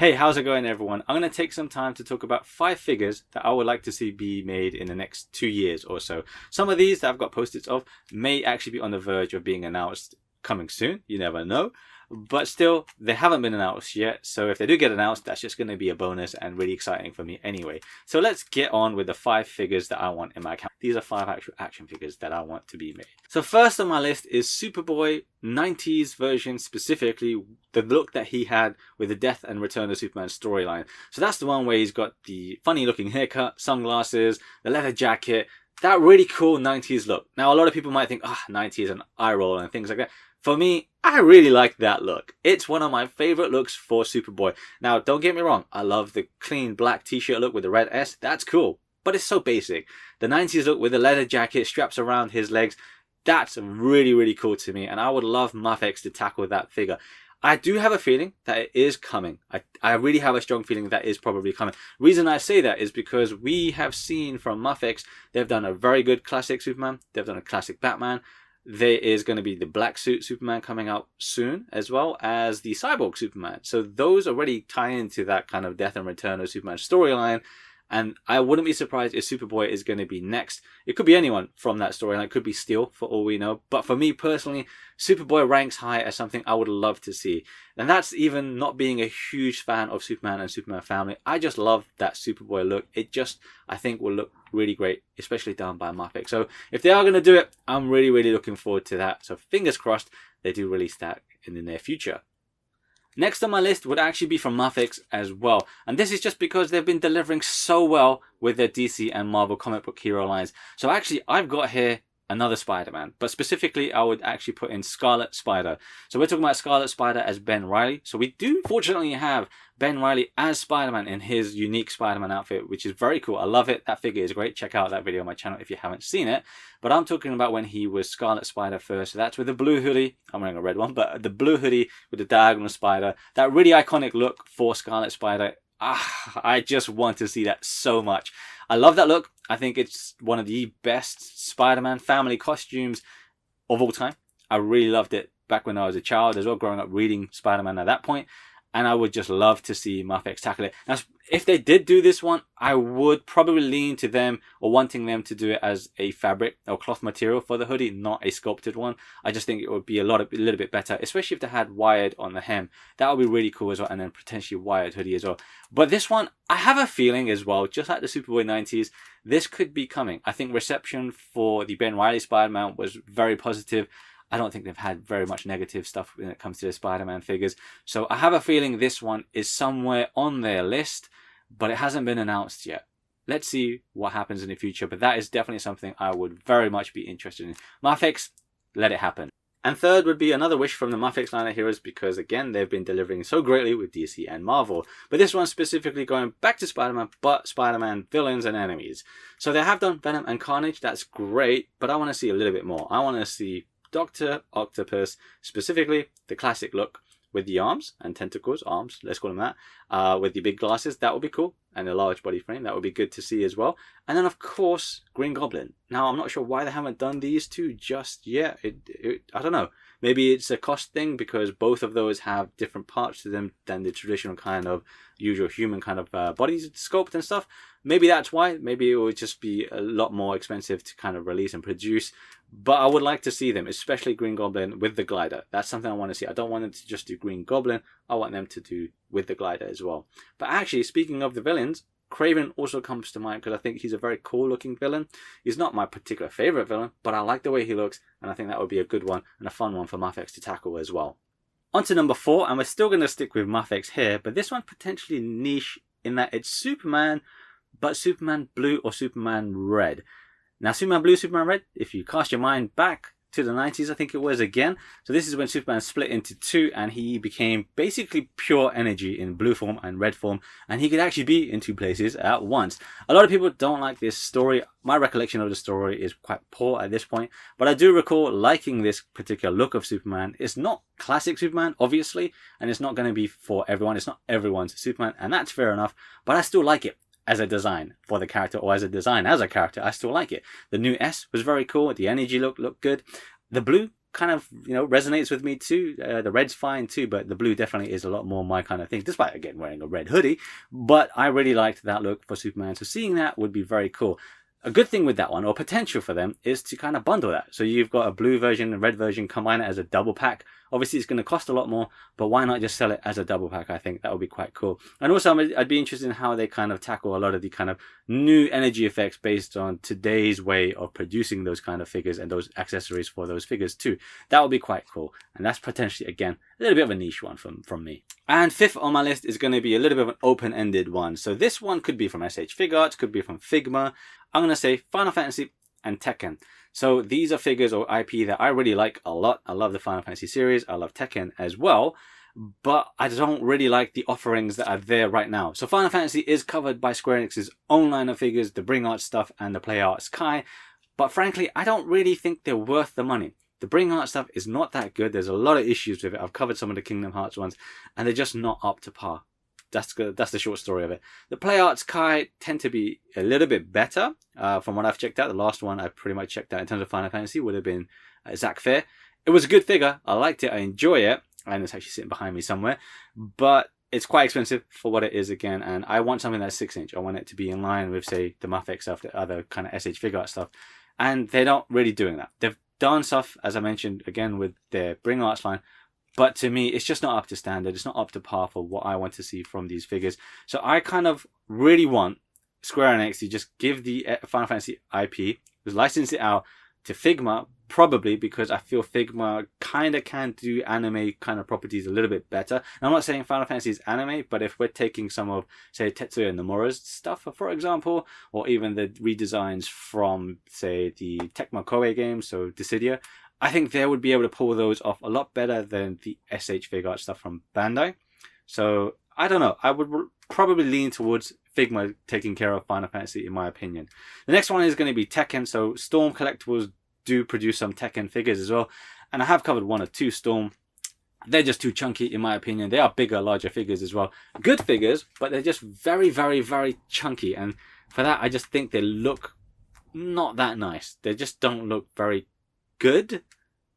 Hey, how's it going everyone? I'm going to take some time to talk about 5 figures that I would like to see be made in the next 2 years or so. Some of these that I've got post-its of may actually be on the verge of being announced coming soon. You never know. But still, they haven't been announced yet. So if they do get announced, that's just going to be a bonus and really exciting for me anyway. So let's get on with the 5 figures that I want in my account. These are 5 actual action figures that I want to be made. So first on my list is Superboy 90s version, specifically the look that he had with the Death and Return of Superman storyline. So that's the one where he's got the funny looking haircut, sunglasses, the leather jacket, that really cool 90s look. Now a lot of people might think, 90s and eye roll and things like that. For me, I really like that look. It's one of my favorite looks for Superboy. Now, don't get me wrong. I love the clean black t-shirt look with the red S. That's cool. But it's so basic. The 90s look with the leather jacket straps around his legs. That's really, really cool to me. And I would love Mafex to tackle that figure. I do have a feeling that it is coming. I really have a strong feeling that is probably coming. Reason I say that is because we have seen from Mafex, they've done a very good classic Superman. They've done a classic Batman. There is going to be the black suit Superman coming out soon, as well as the cyborg Superman. So those already tie into that kind of Death and Return of Superman storyline. And I wouldn't be surprised if Superboy is going to be next. It could be anyone from that storyline. It could be Steel, for all we know. But for me personally, Superboy ranks high as something I would love to see. And that's even not being a huge fan of Superman and Superman family. I just love that Superboy look. It just, I think, will look really great, especially done by Mafex. So if they are going to do it, I'm really, really looking forward to that. So fingers crossed they do release that in the near future. Next on my list would actually be from Mafex as well. And this is just because they've been delivering so well with their DC and Marvel comic book hero lines. So actually, I've got here another Spider-Man. But specifically, I would actually put in Scarlet Spider. So we're talking about Scarlet Spider as Ben Reilly. So we do fortunately have Ben Reilly as Spider-Man in his unique Spider-Man outfit, which is very cool. I love it. That figure is great. Check out that video on my channel if you haven't seen it. But I'm talking about when he was Scarlet Spider first. So that's with the blue hoodie. I'm wearing a red one, but the blue hoodie with the diagonal spider. That really iconic look for Scarlet Spider. I just want to see that so much. I love that look. I think it's one of the best Spider-Man family costumes of all time. I really loved it back when I was a child as well, growing up reading Spider-Man at that point. And I would just love to see Mafex tackle it. Now, if they did do this one, I would probably lean to them or wanting them to do it as a fabric or cloth material for the hoodie, not a sculpted one. I just think it would be a little bit better, especially if they had wired on the hem. That would be really cool as well, and then potentially wired hoodie as well. But this one, I have a feeling as well, just like the Superboy 90s, this could be coming. I think reception for the Ben Reilly Spider-Man was very positive. I don't think they've had very much negative stuff when it comes to the Spider-Man figures. So I have a feeling this one is somewhere on their list, but it hasn't been announced yet. Let's see what happens in the future, but that is definitely something I would very much be interested in. Mafex, let it happen. And third would be another wish from the Mafex line of heroes, because again, they've been delivering so greatly with DC and Marvel. But this one specifically going back to Spider-Man, but Spider-Man villains and enemies. So they have done Venom and Carnage, that's great, but I want to see a little bit more. I want to see Dr. Octopus, specifically the classic look with the arms and tentacles, let's call them that, with the big glasses. That would be cool, and a large body frame. That would be good to see as well. And then of course Green Goblin. Now I'm not sure why they haven't done these two just yet. I don't know, maybe it's a cost thing, because both of those have different parts to them than the traditional kind of usual human kind of body sculpt and stuff. Maybe that's why. Maybe it would just be a lot more expensive to kind of release and produce. But I would like to see them, especially Green Goblin with the glider. That's something I want to see. I don't want them to just do Green Goblin. I want them to do with the glider as well. But actually, speaking of the villains, Kraven also comes to mind, because I think he's a very cool looking villain. He's not my particular favorite villain, but I like the way he looks, and I think that would be a good one and a fun one for Mafex to tackle as well. On to number 4, and we're still going to stick with Mafex here, but this one potentially niche in that it's Superman, but Superman Blue or Superman Red. Now, Superman Blue, Superman Red, if you cast your mind back to the 90s, I think it was again. So this is when Superman split into 2, and he became basically pure energy in blue form and red form, and he could actually be in 2 places at once. A lot of people don't like this story. My recollection of the story is quite poor at this point, but I do recall liking this particular look of Superman. It's not classic Superman, obviously, and it's not going to be for everyone. It's not everyone's Superman, and that's fair enough, but I still like it as a design for the character, or as a design as a character. I still like it. The new S was very cool. The energy looked good. The blue kind of, resonates with me too. The red's fine too, but the blue definitely is a lot more my kind of thing, despite again wearing a red hoodie. But I really liked that look for Superman, so seeing that would be very cool. A good thing with that one, or potential for them, is to kind of bundle that. So you've got a blue version and red version, combine it as a double pack. Obviously it's going to cost a lot more, but why not just sell it as a double pack? I think that would be quite cool. And also I'd be interested in how they kind of tackle a lot of the kind of new energy effects based on today's way of producing those kind of figures and those accessories for those figures too. That would be quite cool. And that's potentially, again, a little bit of a niche one from me. And fifth on my list is going to be a little bit of an open-ended one. So this one could be from SH Figuarts, could be from Figma. I'm going to say Final Fantasy and Tekken. So these are figures or IP that I really like a lot. I love the Final Fantasy series. I love Tekken as well. But I don't really like the offerings that are there right now. So Final Fantasy is covered by Square Enix's own line of figures, the Bring Art stuff and the Play Arts Kai. But frankly, I don't really think they're worth the money. The Bring Art stuff is not that good. There's a lot of issues with it. I've covered some of the Kingdom Hearts ones and they're just not up to par. That's the short story of it. The Play Arts Kai tend to be a little bit better. From what I've checked out, the last one I pretty much checked out in terms of Final Fantasy would have been Zack Fair. It was a good figure. I liked it. I enjoy it. And it's actually sitting behind me somewhere. But it's quite expensive for what it is again. And I want something that's 6-inch. I want it to be in line with, say, the Muffet stuff, the other kind of SH Figuarts stuff. And they're not really doing that. They've done stuff, as I mentioned, again, with their Bring Arts line. But to me, it's just not up to standard. It's not up to par for what I want to see from these figures. So I kind of really want Square Enix to just give the Final Fantasy IP, license it out to Figma, probably because I feel Figma kind of can do anime kind of properties a little bit better. And I'm not saying Final Fantasy is anime, but if we're taking some of, say, Tetsuya Nomura's stuff, for example, or even the redesigns from, say, the Tecmo Koei games, so Dissidia, I think they would be able to pull those off a lot better than the SH Figuarts stuff from Bandai. So, I don't know. I would probably lean towards Figma taking care of Final Fantasy, in my opinion. The next one is going to be Tekken. So, Storm Collectibles do produce some Tekken figures as well. And I have covered one or two Storm. They're just too chunky, in my opinion. They are bigger, larger figures as well. Good figures, but they're just very, very, very chunky. And for that, I just think they look not that nice. They just don't look very good.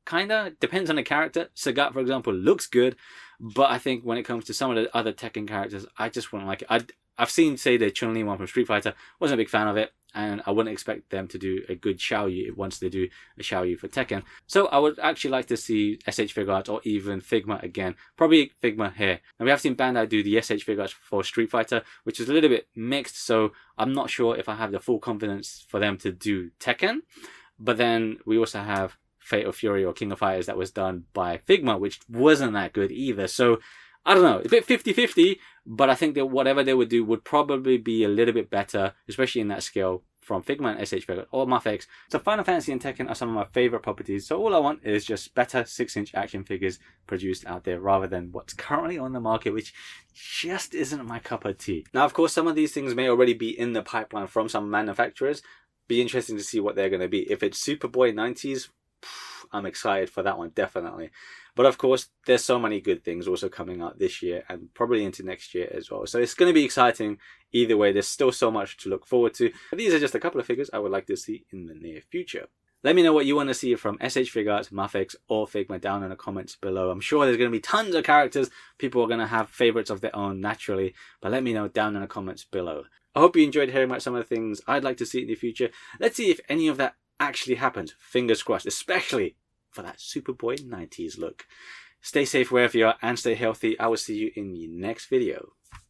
Kinda depends on the character. Sagat, for example, looks good, but I think when it comes to some of the other Tekken characters, I just wouldn't like it. I've seen, say, the Chun-Li one from Street Fighter. Wasn't a big fan of it, and I wouldn't expect them to do a good Xiaoyu once they do a Xiaoyu for Tekken. So I would actually like to see SH Figuarts or even Figma again. Probably Figma here. And we have seen Bandai do the SH Figuarts for Street Fighter, which is a little bit mixed, so I'm not sure if I have the full confidence for them to do Tekken. But then we also have Fate of Fury or King of Fighters that was done by Figma, which wasn't that good either. So, I don't know, a bit 50-50, but I think that whatever they would do would probably be a little bit better, especially in that scale from Figma and SH Figuarts or Muffet. So Final Fantasy and Tekken are some of my favourite properties. So all I want is just better 6-inch action figures produced out there rather than what's currently on the market, which just isn't my cup of tea. Now, of course, some of these things may already be in the pipeline from some manufacturers. Be interesting to see what they're going to be. If it's Superboy 90s, I'm excited for that one, definitely. But of course, there's so many good things also coming out this year and probably into next year as well. So it's going to be exciting either way. There's still so much to look forward to. But these are just a couple of figures I would like to see in the near future. Let me know what you want to see from SH Figuarts, Muffet, or Figma down in the comments below. I'm sure there's going to be tons of characters. People are going to have favorites of their own naturally. But let me know down in the comments below. I hope you enjoyed hearing about some of the things I'd like to see in the future. Let's see if any of that actually happens. Fingers crossed, especially for that Superboy 90s look. Stay safe wherever you are and stay healthy. I will see you in the next video.